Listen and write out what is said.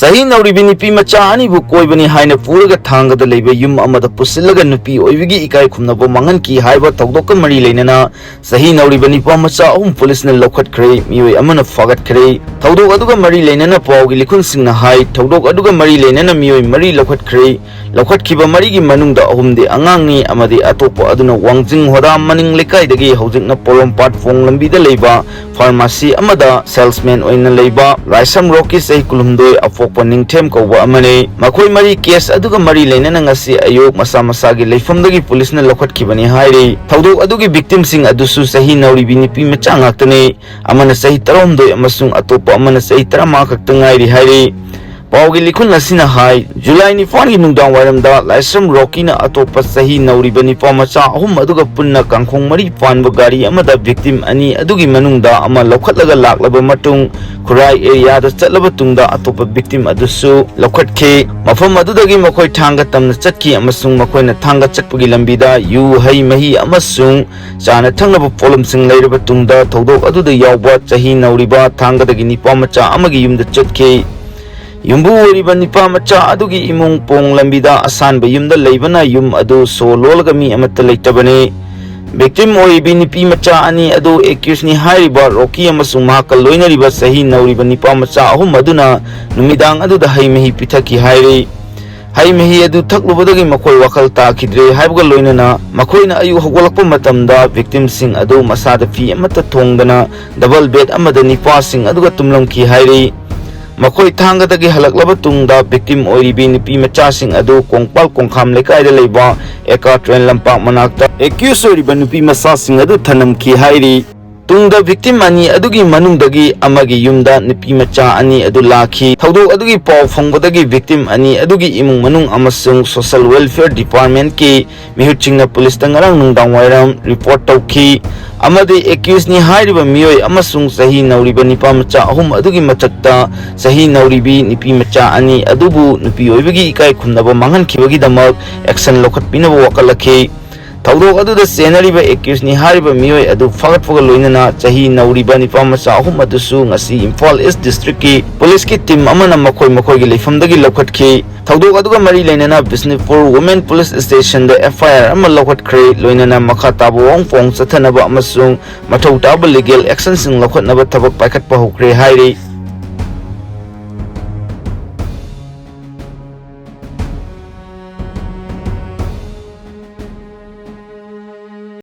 Sahi nauribi nupimacha anibu koibni haina puraga thanga da leiba yum amada pusilaga nupi oibigi ikai khumnabo manghnkhre haiba tawdok mari leinana sahi nauribi nupamcha ahum police na lokhatkre mioi amana fagatkhre tawdok aduga mari leinana pawgi likhun singna hai tawdok aduga mari leinana mioi mari lokhatkre lokhatkiba mari gi manungda ahumde angangni amadi atopa aduna wangjing hoda maning lekai dagi hojikna polom pat phong lambi da leiba pharmacy amada salesman oina leiba raisam roki sahi kulumdoi afokpa ningthem kowa amane makhoi mari case aduga mari leinana ngasi ayok masa masagi leifamdagi police na lokhatkibani haire tawdok adugi victim sing adusu sahi nauribi nupimacha ngaktane amana sahi 13 amasung atopa amana sahi 13 khaktangai haire Pawgi likhun lasina hai July ni fani nungdang waramda laisam roki na atopa sahi nauriba nupamcha ahum aduga punna kangkhong mari panba gari amada victim ani adugi manungda ama lokhatlaga laklaba matung khurai area da chatlaba tungda atopa victim adusu lokhatke mafam adudagi makhoi thanga tamna chatki amasung makhoina thanga chakpagi lambida yu hai mahi amasung chana thangnaba polum sing leiraba tungda tawdok aduda yawba sahi nauriba thanga dagi nupamcha amagi yumda chatke Yumbu wariba nupamcha adugi imung pong lambida asanba yumda leibana yum adu so lolgami amata leitabane victim oibi nupimacha ani adu accused ni hariba roki amasung mahakal loinariba sahi nauriba nupamcha ahum aduna numidang adu da haimehi pithaki haire haimehi adu thaklubadagi makhoi wakal takhidre haibuga loinana makhoina ayu hogolakpa matamda victim sing adu masada fi amata thongdana double bed amada nipa sing aduga tumlamki haire Makoi thanga dagi halaklaba tungda victim oiribi nupimacha sing adu kongpal kongkham lekai da leiba eka train lampak manakta accused oiriba nupimacha sing adu thanamki hairi tungda victim ani adugi manungdagi amagi yumda nupimacha ani adu lakhi tawdok adugi paw phongbadagi victim ani adugi imung manung amasung social welfare department ki mihuchingna police tangarang nungdang wairam report tawki amadi accused ni hariba mioi amasung sahi nauriba nupamcha ahum adugi matakta sahi nauribi nupimacha ani adubu nupi oibagi ikai khumnaba manghnkhre damak action lokhatpinaba wakalakhi tawdok aduda senariba accused ni hariba mioi adu fagatfoga loinana sahi nauriba nupamcha ahum adusu ngasi Imphal East district ki police ki team amana makhoi gi leifamdagi lokhatkhi tawdok aduga mari leinana Bisnupur women police station da FIR ama lokhatkre loinana makha tabu wongpong chathanaba amasung mathau taba legal action sing lokhatnaba thabak paikhatpa hokre haire